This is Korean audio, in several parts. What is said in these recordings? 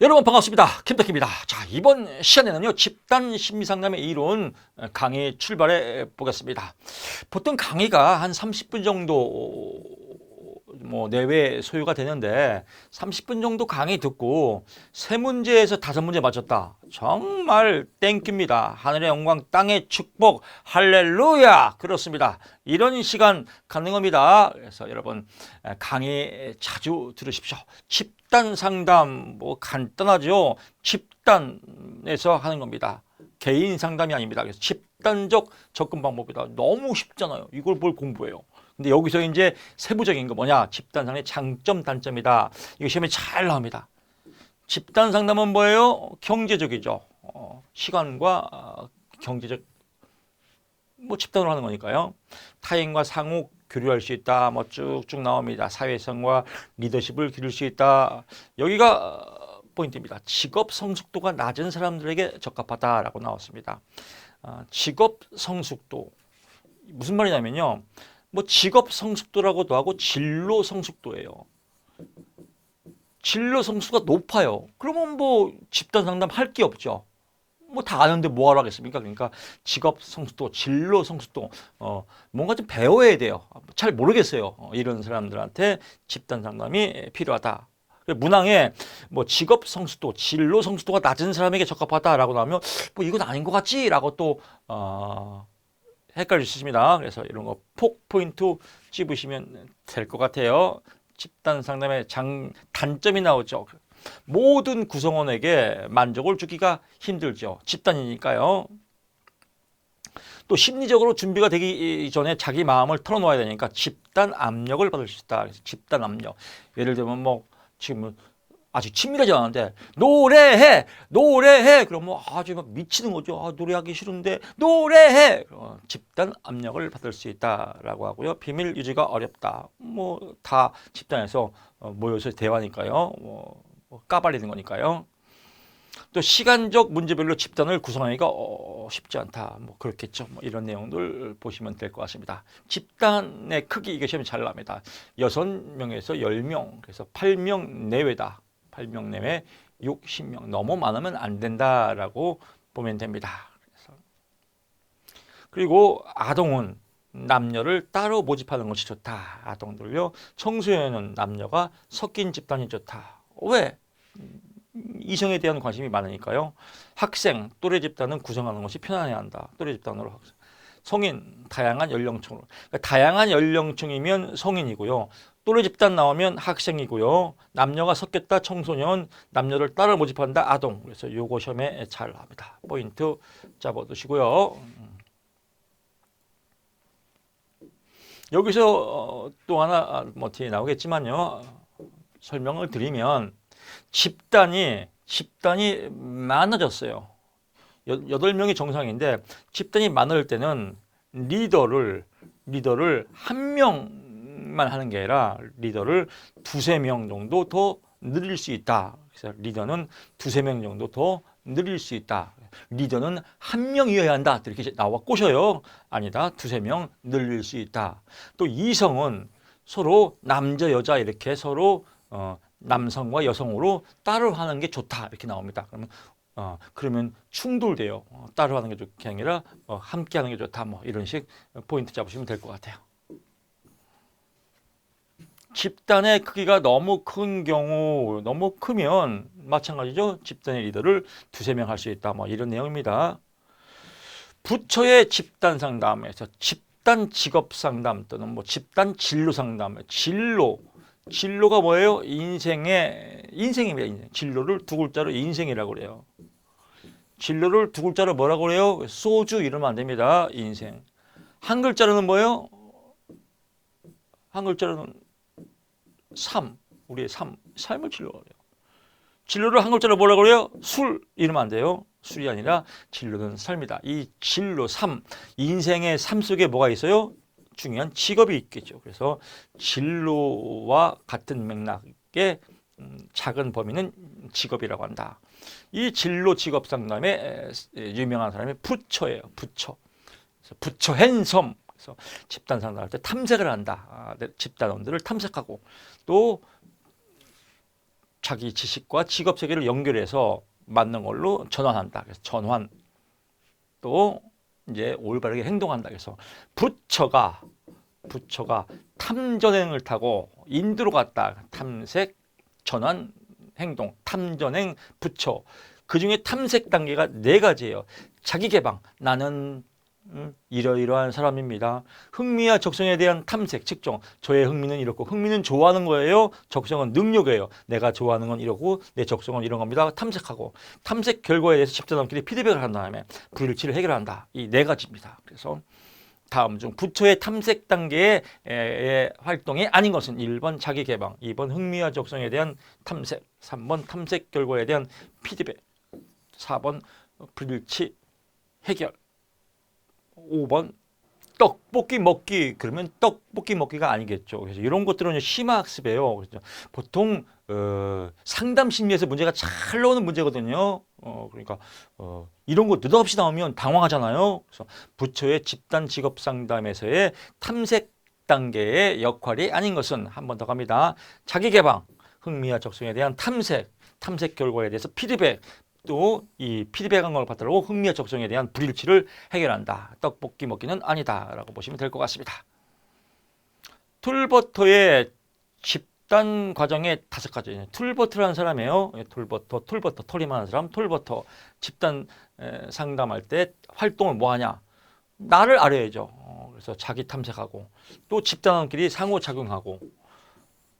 여러분 반갑습니다. 김덕기입니다. 자, 이번 시간에는요, 집단 심리상담의 이론 강의 출발해 보겠습니다. 보통 강의가 한 30분 정도 내외 소요가 되는데 30분 정도 강의 듣고 3문제에서 5문제 맞췄다. 정말 땡큐입니다. 하늘의 영광, 땅의 축복, 할렐루야! 그렇습니다. 이런 시간 갖는 겁니다. 그래서 여러분 강의 자주 들으십시오. 집단 상담 간단하죠. 집단에서 하는 겁니다. 개인 상담이 아닙니다. 그래서 집단적 접근 방법이다. 너무 쉽잖아요. 이걸 뭘 공부해요. 근데 여기서 이제 세부적인 거 뭐냐? 집단 상담의 장점, 단점이다. 이거 시험에 잘 나옵니다. 집단 상담은 뭐예요? 경제적이죠. 시간과 경제적 집단으로 하는 거니까요. 타인과 상호 교류할 수 있다. 쭉쭉 나옵니다. 사회성과 리더십을 기를 수 있다. 여기가 포인트입니다. 직업 성숙도가 낮은 사람들에게 적합하다라고 나왔습니다. 직업 성숙도 무슨 말이냐면요. 직업 성숙도라고도 하고 진로 성숙도예요. 진로 성숙도가 높아요. 그러면 집단 상담 할 게 없죠. 다 아는데 뭐 하러 하겠습니까? 그러니까 직업 성숙도, 진로 성숙도, 뭔가 좀 배워야 돼요. 잘 모르겠어요. 이런 사람들한테 집단 상담이 필요하다. 문항에 직업 성숙도, 진로 성숙도가 낮은 사람에게 적합하다라고 나오면 이건 아닌 것 같지라고 또 헷갈릴 수 있습니다. 그래서 이런 거 포인트 찝으시면 될 것 같아요. 집단 상담의 단점이 나오죠. 모든 구성원에게 만족을 주기가 힘들죠. 집단이니까요. 또 심리적으로 준비가 되기 전에 자기 마음을 털어놓아야 되니까 집단 압력을 받을 수 있다. 그래서 집단 압력. 예를 들면 지금 아직 친밀하지 않은데 노래해 그러면 아주 미치는 거죠. 노래하기 싫은데 노래해. 집단 압력을 받을 수 있다라고 하고요. 비밀 유지가 어렵다. 다 집단에서 모여서 대화니까요. 까발리는 거니까요. 또 시간적 문제별로 집단을 구성하기가 쉽지 않다. 그렇겠죠. 이런 내용들 보시면 될 것 같습니다. 집단의 크기 이게 시험이 잘 납니다. 6명에서 10명, 그래서 8명 내외다. 8명 내외 60명. 너무 많으면 안 된다라고 보면 됩니다. 그리고 아동은 남녀를 따로 모집하는 것이 좋다. 아동들요. 청소년은 남녀가 섞인 집단이 좋다. 왜? 이성에 대한 관심이 많으니까요. 학생, 또래 집단은 구성하는 것이 편안해야 한다. 또래 집단으로 학생. 성인, 다양한 연령층으로. 그러니까 다양한 연령층이면 성인이고요. 또래 집단 나오면 학생이고요. 남녀가 섞였다 청소년, 남녀를 따로 모집한다 아동. 그래서 요거 시험에 잘 나옵니다. 포인트 잡아두시고요. 여기서 또 하나 뒤에 나오겠지만요. 설명을 드리면 집단이 많아졌어요. 8명이 정상인데 집단이 많을 때는 리더를 한 명만 하는 게 아니라 리더를 2-3명 정도 더 늘릴 수 있다. 그래서 리더는 2-3명 정도 더 늘릴 수 있다. 리더는 한 명이어야 한다. 이렇게 나와 꼬셔요. 아니다. 2-3명 늘릴 수 있다. 또 이성은 서로 남자 여자 이렇게 서로 남성과 여성으로 따로 하는 게 좋다 이렇게 나옵니다. 그러면 충돌돼요. 따로 하는 게 좋은 게 아니라 함께 하는 게 좋다. 이런 식 포인트 잡으시면 될 것 같아요. 집단의 크기가 너무 큰 경우, 너무 크면 마찬가지죠. 집단의 리더를 2-3명 할 수 있다. 이런 내용입니다. 부처의 집단 상담에서 집단 직업 상담 또는 집단 진로 상담, 진로가 뭐예요? 인생입니다. 인생. 진로를 2글자로 인생이라고 그래요. 진로를 2글자로 뭐라고 그래요? 소주 이러면 안 됩니다. 인생. 한 글자로는 뭐예요? 한 글자로는 삶. 우리의 삶을 진로라고 그래요. 진로를 한 글자로 뭐라고 그래요? 술 이러면 안 돼요. 술이 아니라 진로는 삶이다. 이 진로, 삶, 인생의 삶 속에 뭐가 있어요? 중요한 직업이 있겠죠. 그래서 진로와 같은 맥락의 작은 범위는 직업이라고 한다. 이 진로 직업 상담에 유명한 사람이 부처예요. 부처. 그래서 부처 핸섬. 그래서 집단 상담할 때 탐색을 한다. 집단원들을 탐색하고 또 자기 지식과 직업 세계를 연결해서 맞는 걸로 전환한다. 그래서 전환. 또 이제 올바르게 행동한다. 그래서 부처가 탐전행을 타고 인도로 갔다. 탐색, 전환, 행동, 탐전행, 부처. 그중에 탐색 단계가 4가지예요. 자기 개방. 나는 이러이러한 사람입니다. 흥미와 적성에 대한 탐색, 측정. 저의 흥미는 이렇고 흥미는 좋아하는 거예요. 적성은 능력이에요. 내가 좋아하는 건 이러고 내 적성은 이런 겁니다. 탐색하고 탐색 결과에 대해서 집단원끼리 피드백을 한 다음에 불일치를 해결한다. 이 4가지입니다. 그래서 다음 중 부처의 탐색 단계의 활동이 아닌 것은 1번 자기 개방, 2번 흥미와 적성에 대한 탐색, 3번 탐색 결과에 대한 피드백, 4번 불일치 해결, 5번 떡볶이 먹기. 그러면 떡볶이 먹기가 아니겠죠. 그래서 이런 것들은 심화학습이에요. 그래서 보통 상담 심리에서 문제가 잘 나오는 문제거든요. 그러니까 이런 거 느닷없이 나오면 당황하잖아요. 그래서 부처의 집단 직업 상담에서의 탐색 단계의 역할이 아닌 것은 한 번 더 갑니다. 자기 개방, 흥미와 적성에 대한 탐색, 탐색 결과에 대해서 피드백, 또 이 피드백한 걸 바탕으로 흥미와 적성에 대한 불일치를 해결한다. 떡볶이 먹기는 아니다라고 보시면 될 것 같습니다. 툴버터의 집단 과정의 5가지. 툴버터라는 사람이에요. 툴버터, 털이만한 사람. 툴버터 집단 상담할 때 활동을 뭐 하냐? 나를 알아야죠. 그래서 자기 탐색하고 또 집단원끼리 상호작용하고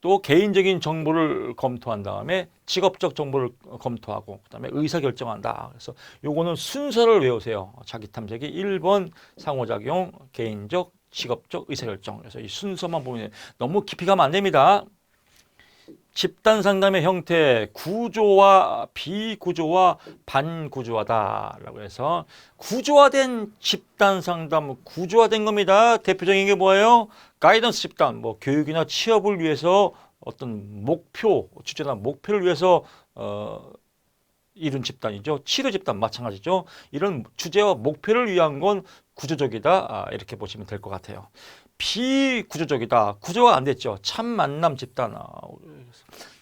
또 개인적인 정보를 검토한 다음에 직업적 정보를 검토하고 그다음에 의사결정한다. 그래서 요거는 순서를 외우세요. 자기 탐색이 1번 상호작용, 개인적, 직업적, 의사결정. 그래서 이 순서만 보면 너무 깊이 가면 안 됩니다. 집단 상담의 형태, 구조와 비구조와 반구조화다라고 해서 구조화된 집단 상담, 구조화된 겁니다. 대표적인 게 뭐예요? 가이던스 집단, 뭐 교육이나 취업을 위해서 어떤 목표, 주제나 목표를 위해서 이룬 집단이죠. 치료 집단 마찬가지죠. 이런 주제와 목표를 위한 건 구조적이다. 이렇게 보시면 될 것 같아요. 비구조적이다. 구조가 안 됐죠. 참 만남 집단.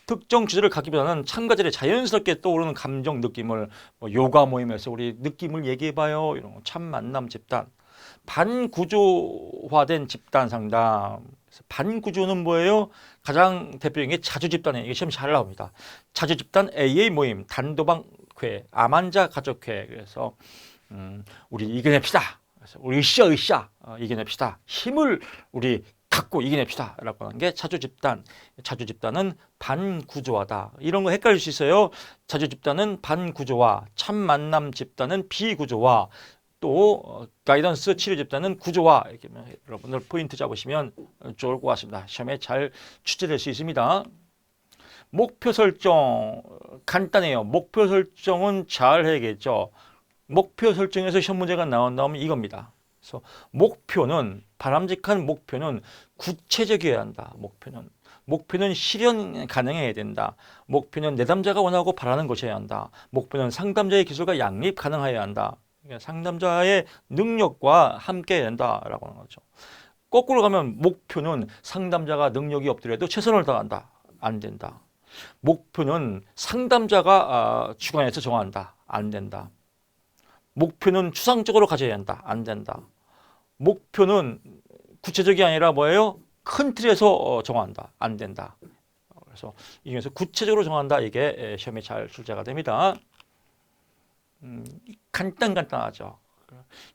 특정 주제를 갖기보다는 참가자들이 자연스럽게 떠오르는 감정, 느낌을 요가 모임에서 우리 느낌을 얘기해봐요. 이런 거 참 만남 집단. 반구조화된 집단 상담. 반구조는 뭐예요? 가장 대표적인 게 자주 집단이에요. 이게 시험 잘 나옵니다. 자주 집단 AA 모임, 단도박회, 암환자 가족회. 그래서 우리 이겨냅시다. 그래서 우리 으쌰 이겨냅시다. 힘을 우리 갖고 이겨냅시다 라고 하는 게 자주 집단. 자주 집단은 반구조화다. 이런 거 헷갈릴 수 있어요. 자주 집단은 반구조화, 참 만남 집단은 비구조화, 또 가이던스 치료 집단은 구조화. 이렇게 여러분들 포인트 잡으시면 좋을 것 같습니다. 시험에 잘 출제될 수 있습니다. 목표 설정 간단해요. 목표 설정은 잘 해야겠죠. 목표 설정에서 시험 문제가 나온다면 이겁니다. 그래서 목표는 바람직한 목표는 구체적이어야 한다. 목표는 실현 가능해야 된다. 목표는 내담자가 원하고 바라는 것이어야 한다. 목표는 상담자의 기술과 양립 가능해야 한다. 그러니까 상담자의 능력과 함께해야 된다라고 하는 거죠. 거꾸로 가면 목표는 상담자가 능력이 없더라도 최선을 다한다. 안 된다. 목표는 상담자가 주관해서 정한다. 안 된다. 목표는 추상적으로 가져야 한다. 안 된다. 목표는 구체적이 아니라 뭐예요? 큰 틀에서 정한다. 안 된다. 그래서 이 중에서 구체적으로 정한다. 이게 시험에 잘 출제가 됩니다. 간단하죠.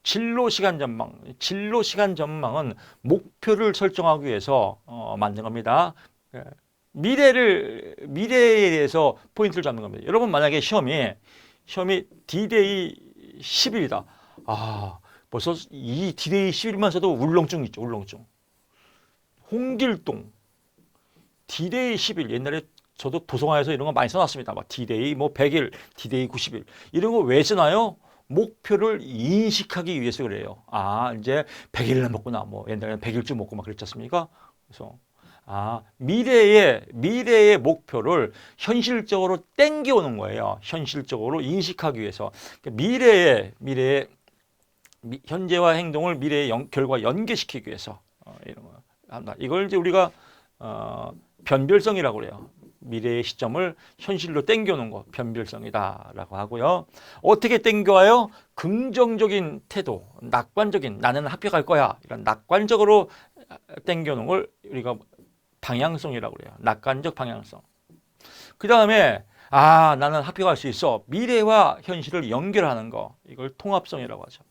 진로 시간 전망. 진로 시간 전망은 목표를 설정하기 위해서 만든 겁니다. 미래에 대해서 포인트를 잡는 겁니다. 여러분 만약에 시험이 D-Day 10일이다. 벌써 이 D-Day 10일만 써도 울렁증 있죠. 울렁증. 홍길동 D-Day 10일. 옛날에 저도 도서관에서 이런 거 많이 써놨습니다. 막 D-Day 뭐 100일, D-Day 90일. 이런 거 왜 쓰나요? 목표를 인식하기 위해서 그래요. 이제 100일을 남았구나. 뭐 옛날에는 100일쯤 먹고 막 그랬지 않습니까? 그래서 미래의 목표를 현실적으로 땡겨오는 거예요. 현실적으로 인식하기 위해서. 미래의 현재와 행동을 미래의 결과 연계시키기 위해서 이런 거 한다. 이걸 이제 우리가 변별성이라고 그래요. 미래의 시점을 현실로 땡겨오는 거 변별성이다라고 하고요. 어떻게 땡겨와요? 긍정적인 태도, 낙관적인 나는 합격할 거야 이런 낙관적으로 땡겨오는 걸 우리가 방향성이라고 그래요. 낙관적 방향성. 그 다음에 나는 합격할 수 있어. 미래와 현실을 연결하는 거 이걸 통합성이라고 하죠.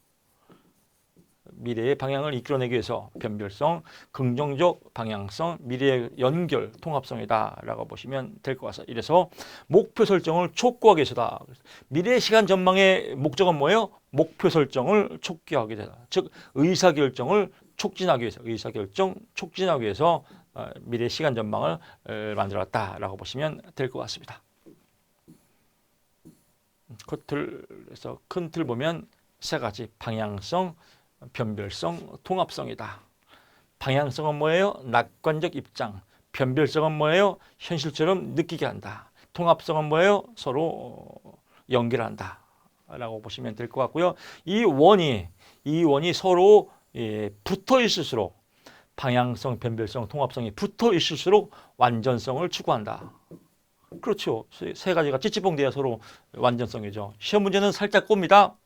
미래의 방향을 이끌어내기 위해서 변별성, 긍정적 방향성, 미래의 연결, 통합성이다라고 보시면 될 것 같아요. 이래서 목표 설정을 촉구하기 위해서다. 미래 시간 전망의 목적은 뭐예요? 목표 설정을 촉구하게 되다. 즉 의사결정을 촉진하기 위해서, 의사결정 촉진하기 위해서 미래 시간 전망을 만들었다라고 보시면 될 것 같습니다. 큰 틀 보면 세 가지 방향성, 변별성, 통합성이다. 방향성은 뭐예요? 낙관적 입장. 변별성은 뭐예요? 현실처럼 느끼게 한다. 통합성은 뭐예요? 서로 연결한다. 라고 보시면 될 것 같고요. 이 원이 서로 붙어 있을수록 방향성, 변별성, 통합성이 붙어 있을수록 완전성을 추구한다. 그렇죠. 세 가지가 찌찌뽕돼야 서로 완전성이죠. 시험 문제는 살짝 꼽니다.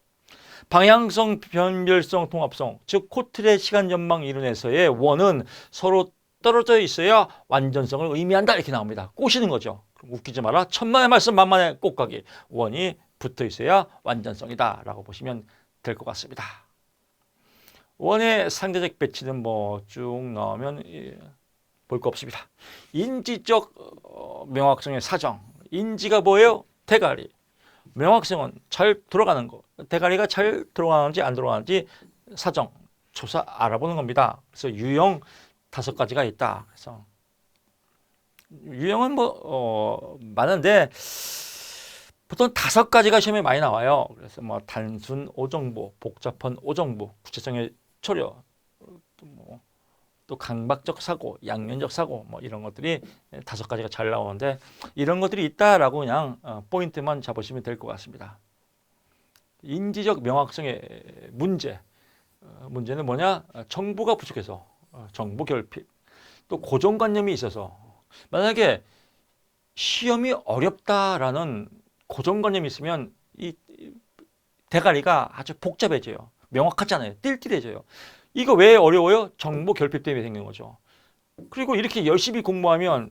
방향성, 변별성, 통합성, 즉 코틀의 시간 전망 이론에서의 원은 서로 떨어져 있어야 완전성을 의미한다 이렇게 나옵니다. 꼬시는 거죠. 웃기지 마라. 천만의 말씀 만만의 꽃가기. 원이 붙어 있어야 완전성이다 라고 보시면 될 것 같습니다. 원의 상대적 배치는 뭐 쭉 나오면 볼 거 없습니다. 인지적 명확성의 사정. 인지가 뭐예요? 대가리. 명확성은 잘 돌아가는 거. 대가리가 잘 돌아가는지 안 돌아가는지 사정, 조사 알아보는 겁니다. 그래서 유형 5가지가 있다. 그래서 유형은 많은데 보통 5가지가 시험에 많이 나와요. 그래서 뭐 단순 오정보, 복잡한 오정보, 구체성의 초려, 또 강박적 사고, 양면적 사고 뭐 이런 것들이 5가지가 잘 나오는데 이런 것들이 있다라고 그냥 포인트만 잡으시면 될 것 같습니다. 인지적 명확성의 문제는 뭐냐? 정보가 부족해서 정보 결핍, 또 고정관념이 있어서 만약에 시험이 어렵다라는 고정관념이 있으면 이 대가리가 아주 복잡해져요. 명확하잖아요. 띨띨해져요. 이거 왜 어려워요? 정보 결핍 때문에 생기는 거죠. 그리고 이렇게 열심히 공부하면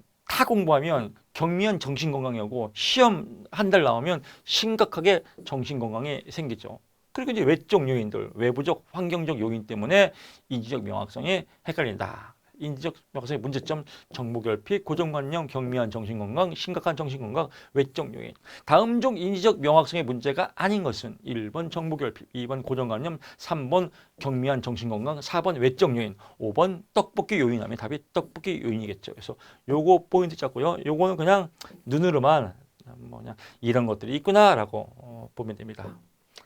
경미한 정신건강이 오고 시험 한 달 나오면 심각하게 정신건강이 생기죠. 그리고 이제 외적 요인들, 외부적 환경적 요인 때문에 인지적 명확성이 헷갈린다. 인지적 명확성의 문제점, 정보결핍, 고정관념, 경미한 정신건강, 심각한 정신건강, 외적 요인. 다음 중 인지적 명확성의 문제가 아닌 것은 1번 정보결핍, 2번 고정관념, 3번 경미한 정신건강, 4번 외적 요인, 5번 떡볶이 요인하면 답이 떡볶이 요인이겠죠. 그래서 요거 포인트 잡고요. 요거는 그냥 눈으로만 그냥 이런 것들이 있구나라고 보면 됩니다.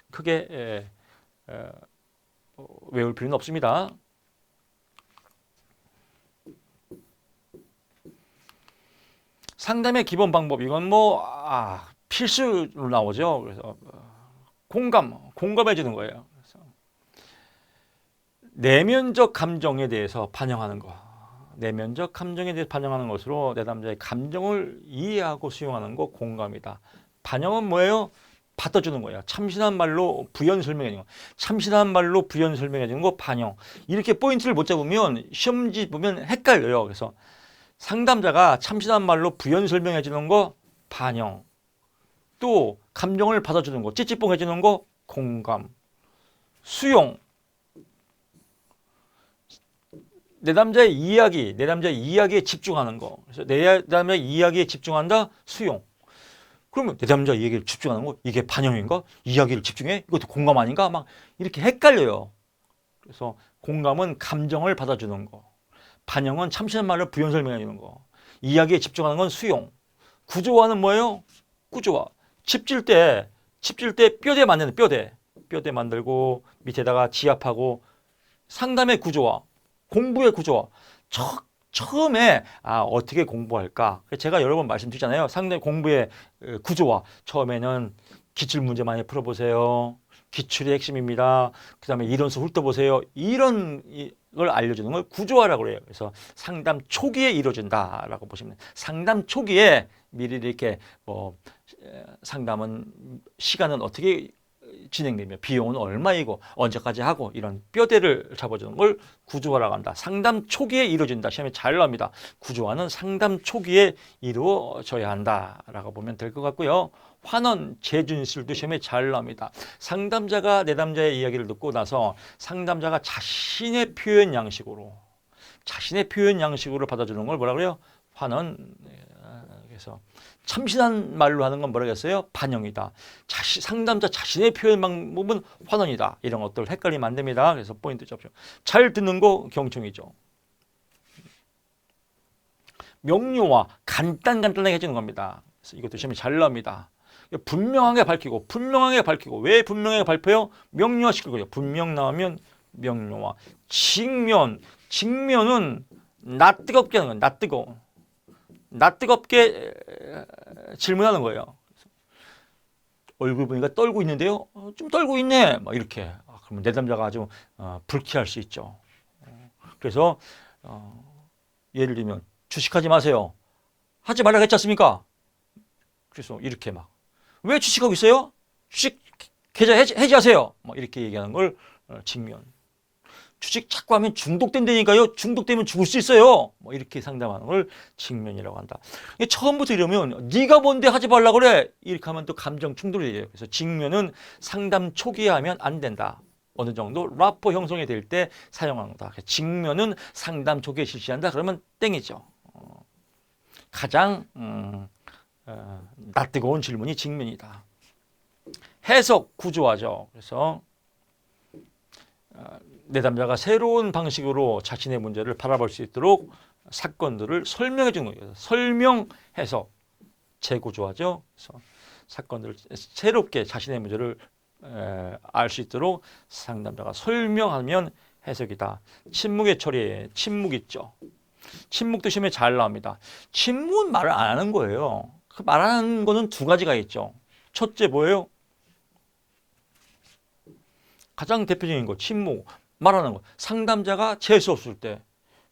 크게 외울 필요는 없습니다. 상담의 기본 방법 이건 필수로 나오죠. 그래서 공감해 주는 거예요. 그래서 내면적 감정에 대해서 반영하는 거. 내면적 감정에 대해서 반영하는 것으로 내담자의 감정을 이해하고 수용하는 거 공감이다. 반영은 뭐예요? 받아주는 거예요. 참신한 말로 부연 설명해 주는 거. 참신한 말로 부연 설명해 주는 거 반영. 이렇게 포인트를 못 잡으면 시험지 보면 헷갈려요. 그래서 상담자가 참신한 말로 부연 설명해 주는 거 반영. 또 감정을 받아주는 거, 찌찌뽕 해주는 거 공감. 수용. 내담자의 이야기에 집중하는 거. 그래서 내담자의 이야기에 집중한다. 수용. 그러면 내담자 이야기를 집중하는 거 이게 반영인가? 이야기를 집중해? 이것도 공감 아닌가? 막 이렇게 헷갈려요. 그래서 공감은 감정을 받아주는 거. 반영은 참신한 말로 부연 설명해 주는 거. 이야기에 집중하는 건 수용. 구조화는 뭐예요? 구조화. 집 질 때 뼈대 만드는 뼈대 만들고 밑에다가 지압하고 상담의 구조화, 공부의 구조화. 처음에 어떻게 공부할까? 제가 여러 번 말씀드리잖아요. 상담 공부의 구조화. 처음에는 기출 문제 많이 풀어보세요. 기출의 핵심입니다. 그 다음에 이론서 훑어보세요. 이런 걸 알려주는 걸 구조화라고 그래요. 그래서 상담 초기에 이루어진다라고 보시면 돼요. 상담 초기에 미리 이렇게 뭐 상담은 시간은 어떻게 진행되며 비용은 얼마이고 언제까지 하고 이런 뼈대를 잡아주는 걸 구조화라고 한다. 상담 초기에 이루어진다. 시험에 잘 나옵니다. 구조화는 상담 초기에 이루어져야 한다라고 보면 될 것 같고요. 환원, 재준술도 시험에 잘 나옵니다. 상담자가 내담자의 이야기를 듣고 나서 상담자가 자신의 표현 양식으로 받아주는 걸 뭐라 그래요? 환원. 그래서 참신한 말로 하는 건 뭐라고 했어요? 반영이다. 상담자 자신의 표현 방법은 환원이다. 이런 것들 헷갈리면 안 됩니다. 그래서 포인트 잡죠. 잘 듣는 거 경청이죠. 명료화, 간단하게 해주는 겁니다. 그래서 이것도 시험에 잘 나옵니다. 분명하게 밝히고 왜 분명하게 발표요? 명료화시킬 거예요. 분명 나오면 명료화. 직면은 나 뜨겁게 하는 거예요. 나 뜨겁게 질문하는 거예요. 얼굴 보니까 떨고 있는데요. 좀 떨고 있네. 막 이렇게. 그러면 내담자가 아주 불쾌할 수 있죠. 그래서 예를 들면 주식하지 마세요. 하지 말라고 했지 않습니까? 그래서 이렇게 막 왜 주식하고 있어요? 주식 계좌 해지하세요. 뭐 이렇게 얘기하는 걸 직면. 주식 자꾸 하면 중독된다니까요. 중독되면 죽을 수 있어요. 뭐 이렇게 상담하는 걸 직면이라고 한다. 처음부터 이러면 네가 뭔데 하지 말라고 그래. 이렇게 하면 또 감정 충돌이 돼요. 그래서 직면은 상담 초기에 하면 안 된다. 어느 정도 라포 형성이 될 때 사용하는 거다. 직면은 상담 초기에 실시한다. 그러면 땡이죠. 가장 낯뜨거운 질문이 직면이다. 해석 구조화죠. 그래서 내담자가 새로운 방식으로 자신의 문제를 바라볼 수 있도록 사건들을 설명해 주는 거예요. 설명, 해석, 재구조화죠. 그래서 사건들을 새롭게 자신의 문제를 알 수 있도록 상담자가 설명하면 해석이다. 침묵의 처리, 침묵 있죠. 침묵도 시험에 잘 나옵니다. 침묵은 말을 안 하는 거예요. 그 말하는 거는 두 가지가 있죠. 첫째 뭐예요? 가장 대표적인 거 침묵. 말하는 거. 상담자가 재수 없을 때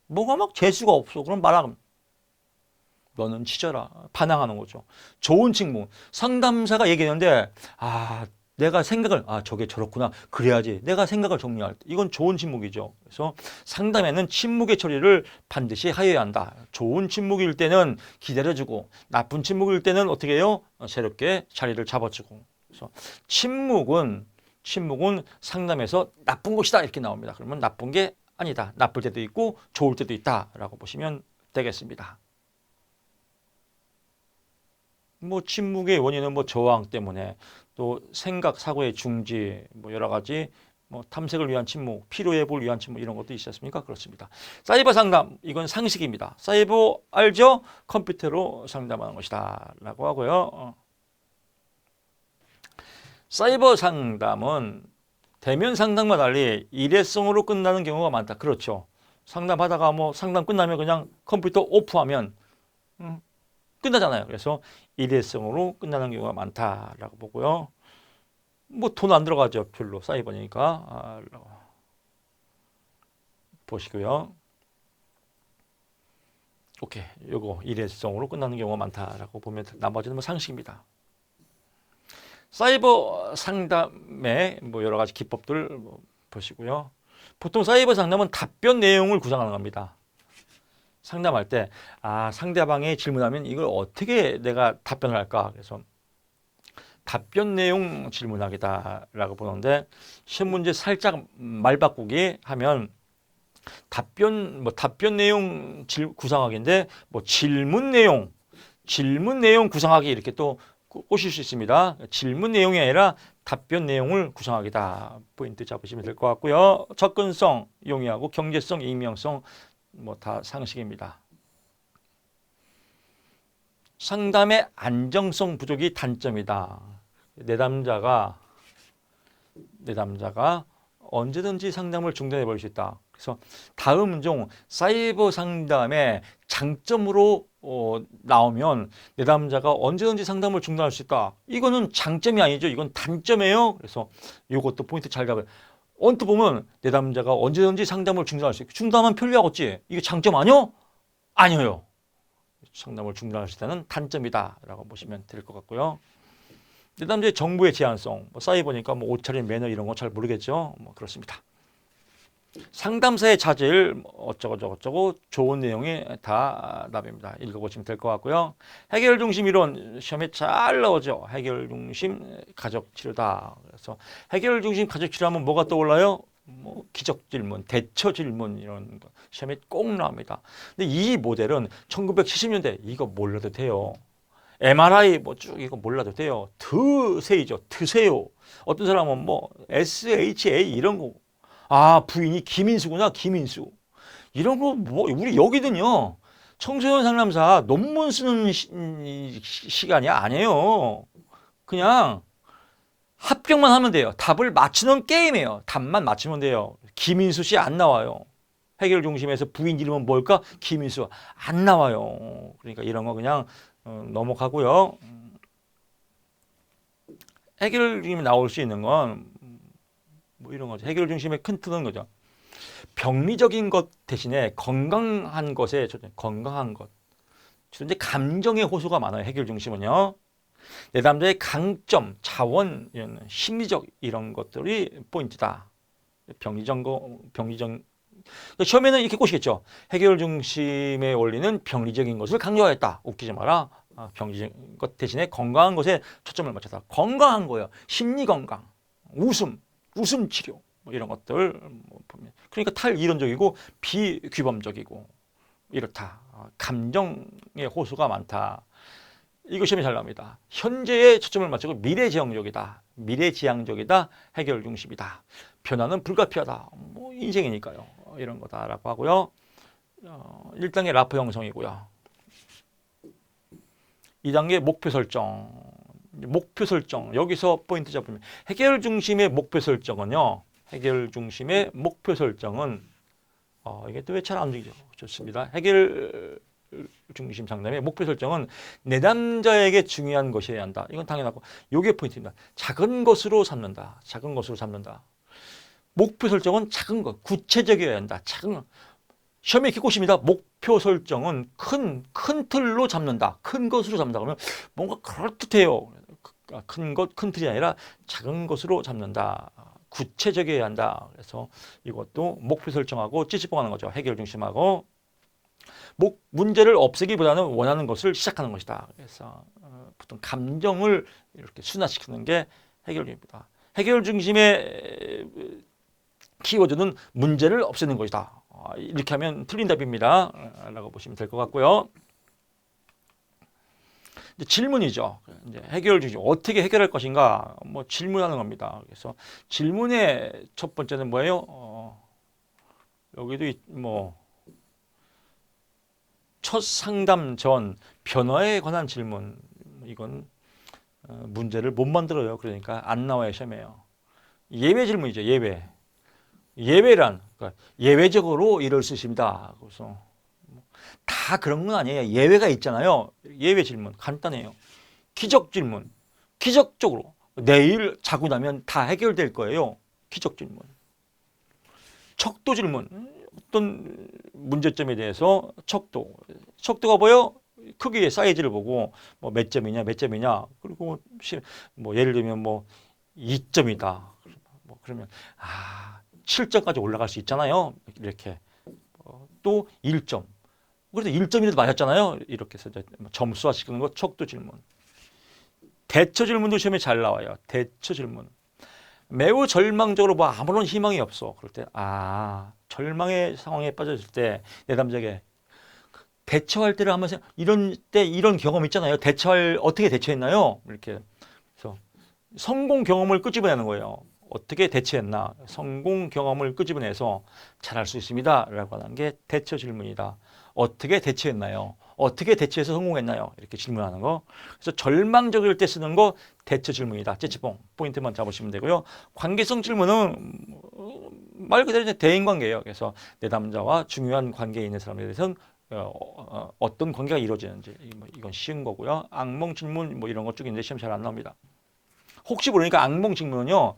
뭐가 막 재수가 없어. 그럼 말하면 너는 치져라. 반항하는 거죠. 좋은 침묵. 상담사가 얘기했는데 내가 생각을 저게 저렇구나. 그래야지. 내가 생각을 정리할 때. 이건 좋은 침묵이죠. 그래서 상담에는 침묵의 처리를 반드시 하여야 한다. 좋은 침묵일 때는 기다려주고 나쁜 침묵일 때는 어떻게 해요? 새롭게 자리를 잡아주고. 그래서 침묵은 상담에서 나쁜 것이다 이렇게 나옵니다. 그러면 나쁜 게 아니다. 나쁠 때도 있고 좋을 때도 있다라고 보시면 되겠습니다. 뭐 침묵의 원인은 뭐 저항 때문에 또 생각 사고의 중지 뭐 여러 가지 뭐 탐색을 위한 침묵, 필요회복을 위한 침묵 이런 것도 있지 않습니까? 그렇습니다. 사이버 상담 이건 상식입니다. 사이버 알죠? 컴퓨터로 상담하는 것이다라고 하고요. 사이버 상담은 대면 상담과 달리 일회성으로 끝나는 경우가 많다. 그렇죠. 상담하다가 뭐 상담 끝나면 그냥 컴퓨터 오프하면 끝나잖아요. 그래서 일회성으로 끝나는 경우가 많다라고 보고요. 뭐 돈 안 들어가죠. 별로 사이버니까 보시고요. 오케이. 요거 일회성으로 끝나는 경우가 많다라고 보면 나머지는 뭐 상식입니다. 사이버 상담의 뭐 여러 가지 기법들 뭐 보시고요. 보통 사이버 상담은 답변 내용을 구상하는 겁니다. 상담할 때 상대방이 질문하면 이걸 어떻게 내가 답변을 할까? 그래서 답변 내용 질문하기다라고 보는데 시험 문제 살짝 말 바꾸기 하면 답변 내용 구상하기인데 뭐 질문 내용 구상하기 이렇게 또 꼬실 수 있습니다. 질문 내용이 아니라 답변 내용을 구성하기다. 포인트 잡으시면 될 것 같고요. 접근성 용이하고 경제성, 익명성 뭐 다 상식입니다. 상담의 안정성 부족이 단점이다. 내담자가 언제든지 상담을 중단해 버릴 수 있다. 그래서 다음 중 사이버 상담의 장점으로 나오면 내담자가 언제든지 상담을 중단할 수 있다. 이거는 장점이 아니죠. 이건 단점이에요. 그래서 이것도 포인트 잘 잡아요. 언뜻 보면 내담자가 언제든지 상담을 중단할 수 있고 중단하면 편리하겠지. 이게 장점 아니요? 아니에요. 상담을 중단할 수 있다는 단점이다라고 보시면 될 것 같고요. 내담자의 정보의 제한성, 사이버니까 옷차림, 매너 이런 거 잘 모르겠죠. 그렇습니다. 상담사의 자질 어쩌고 좋은 내용이 다 답입니다. 읽어보시면 될 것 같고요. 해결 중심 이론 시험에 잘 나오죠. 해결 중심 가족 치료다. 그래서 해결 중심 가족 치료하면 뭐가 떠올라요? 기적 질문, 대처 질문 이런 거 시험에 꼭 나옵니다. 근데 이 모델은 1970년대 이거 몰라도 돼요. MRI 쭉 이거 몰라도 돼요. 드세이죠. 드세요. 어떤 사람은 SHA 이런 거. 부인이 김인수구나, 김인수. 이런 거, 우리 여기든요. 청소년 상담사 논문 쓰는 시간이 아니에요. 그냥 합격만 하면 돼요. 답을 맞추는 게임이에요. 답만 맞추면 돼요. 김인수 씨 안 나와요. 해결 중심에서 부인 이름은 뭘까? 김인수. 안 나와요. 그러니까 이런 거 그냥 넘어가고요. 해결 중심에 나올 수 있는 건 이런 거죠. 해결 중심의 큰 틀은 거죠. 병리적인 것 대신에 건강한 것에 건강한 것. 주로 이제 감정의 호소가 많아요. 해결 중심은요. 내담자의 강점, 자원, 이런 심리적 이런 것들이 포인트다. 병리적 처음에는 이렇게 꼬시겠죠. 해결 중심의 원리는 병리적인 것을 강조하였다. 웃기지 마라. 병리적인 것 대신에 건강한 것에 초점을 맞췄다. 건강한 거예요. 심리 건강, 웃음 치료 이런 것들 보면 그러니까 탈이론적이고 비규범적이고 이렇다. 감정의 호소가 많다. 이거 시험에 잘 나옵니다. 현재에 초점을 맞추고 미래지향적이다. 미래지향적이다. 해결 중심이다. 변화는 불가피하다. 인생이니까요. 이런 거다라고 하고요. 1단계 라포 형성이고요. 2단계 목표 설정. 목표 설정. 여기서 포인트 잡으면 해결 중심의 목표 설정은요. 해결 중심의 목표 설정은 이게 또 왜 잘 안 움직이죠? 좋습니다. 해결 중심 상담의 목표 설정은 내담자에게 중요한 것이어야 한다. 이건 당연하고 이게 포인트입니다. 작은 것으로 삼는다. 작은 것으로 삼는다. 목표 설정은 작은 것, 구체적이어야 한다. 작은 것. 시험에 이렇게 꼬십니다. 목표 설정은 큰 틀로 잡는다. 큰 것으로 잡는다. 그러면 뭔가 그럴듯해요. 큰 것, 큰 틀이 아니라 작은 것으로 잡는다. 구체적이어야 한다. 그래서 이것도 목표 설정하고 찌찌뽕하는 거죠. 해결 중심하고 문제를 없애기보다는 원하는 것을 시작하는 것이다. 그래서 보통 감정을 이렇게 순화시키는 게 해결 중심입니다. 해결 중심의 키워드는 문제를 없애는 것이다. 이렇게 하면 틀린 답입니다. 라고 보시면 될 것 같고요. 이제 질문이죠. 이제 해결 중심. 어떻게 해결할 것인가? 질문하는 겁니다. 그래서 질문의 첫 번째는 뭐예요? 여기도 첫 상담 전 변화에 관한 질문. 이건 문제를 못 만들어요. 그러니까 안 나와요. 시험에요. 예외 질문이죠. 예외. 예외란 그러니까 예외적으로 이럴 수 있습니다. 그래서 다 그런 건 아니에요. 예외가 있잖아요. 예외 질문 간단해요. 기적 질문. 기적적으로 내일 자고 나면 다 해결될 거예요. 기적 질문. 척도 질문. 어떤 문제점에 대해서 척도가 뭐예요? 크기의 사이즈를 보고 몇 점이냐 그리고 예를 들면 2점이다. 그러면 7점까지 올라갈 수 있잖아요. 이렇게 또 1점. 그래서 1점이라도 맞았잖아요. 이렇게 해서 점수화 시키는 거 척도 질문. 대처 질문도 시험에 잘 나와요. 대처 질문. 매우 절망적으로 아무런 희망이 없어. 그럴 때 절망의 상황에 빠졌을 때 내담자에게 대처할 때를 한번 이런 경험 있잖아요. 어떻게 대처했나요? 이렇게 그래서 성공 경험을 끄집어내는 거예요. 어떻게 대처했나? 성공 경험을 끄집어내서 잘할 수 있습니다. 라고 하는 게 대처 질문이다. 어떻게 대처했나요? 어떻게 대처해서 성공했나요? 이렇게 질문하는 거. 그래서 절망적일 때 쓰는 거 대처 질문이다. 찌찌뽕. 포인트만 잡으시면 되고요. 관계성 질문은 말 그대로 대인관계예요. 그래서 내담자와 중요한 관계에 있는 사람에 대해서는 어떤 관계가 이루어지는지 이건 쉬운 거고요. 악몽 질문 뭐 이런 것 쪽인데 시험 잘 안 나옵니다. 혹시 모르니까 악몽 질문은요.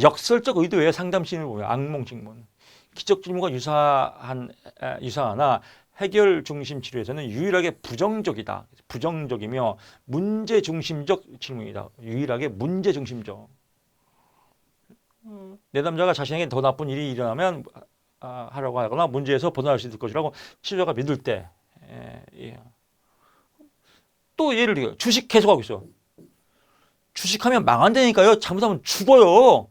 역설적 의도의 상담 시인을 보면 악몽 질문. 기적 질문과 유사하나 해결 중심 치료에서는 유일하게 부정적이다. 부정적이며 문제 중심적 질문이다. 유일하게 문제 중심적. 내담자가 자신에게 더 나쁜 일이 일어나면 하라고 하거나 문제에서 벗어날 수 있을 것이라고 치료자가 믿을 때. 예. 또 예를 들어 주식 계속하고 있어. 주식하면 망한다니까요. 잘못하면 죽어요.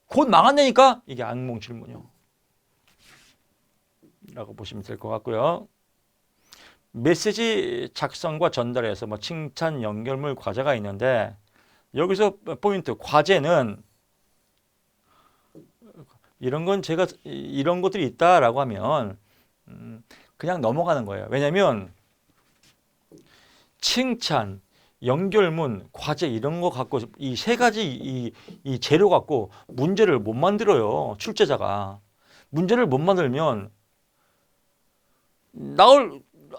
곧 망한다니까. 이게 악몽 질문이요. 라고 보시면 될 것 같고요. 메시지 작성과 전달에서 뭐 칭찬, 연결물, 과제가 있는데 여기서 포인트 과제는 이런 건 제가 이런 것들이 있다라고 하면 그냥 넘어가는 거예요. 왜냐하면 칭찬, 연결문, 과제 이런 거 갖고 이 세 가지 이 재료 갖고 문제를 못 만들어요. 출제자가 문제를 못 만들면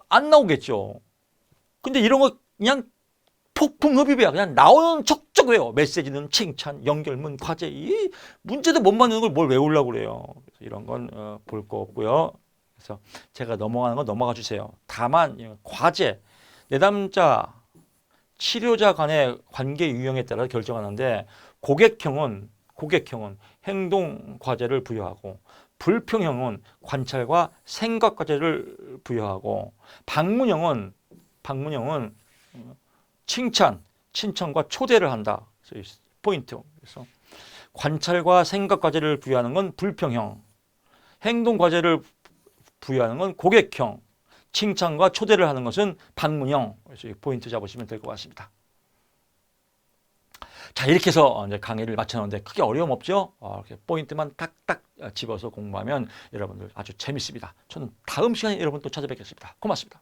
안 나오겠죠. 근데 이런 거 그냥 폭풍 흡입이야. 그냥 나오는 척척 외워. 메시지는 칭찬, 연결문, 과제. 이 문제도 못 만드는 걸 뭘 외우려고 그래요. 그래서 이런 건 볼 거 없고요. 그래서 제가 넘어가는 건 넘어가 주세요. 다만 과제, 내담자, 치료자 간의 관계 유형에 따라 결정하는데 고객형은 행동 과제를 부여하고 불평형은 관찰과 생각 과제를 부여하고 방문형은 칭찬과 초대를 한다. 포인트. 그래서 관찰과 생각 과제를 부여하는 건 불평형, 행동 과제를 부여하는 건 고객형, 칭찬과 초대를 하는 것은 방문형. 그래서 포인트 잡으시면 될 것 같습니다. 자, 이렇게 해서 이제 강의를 마쳤는데 크게 어려움 없죠? 이렇게 포인트만 딱딱 집어서 공부하면 여러분들 아주 재밌습니다. 저는 다음 시간에 여러분 또 찾아뵙겠습니다. 고맙습니다.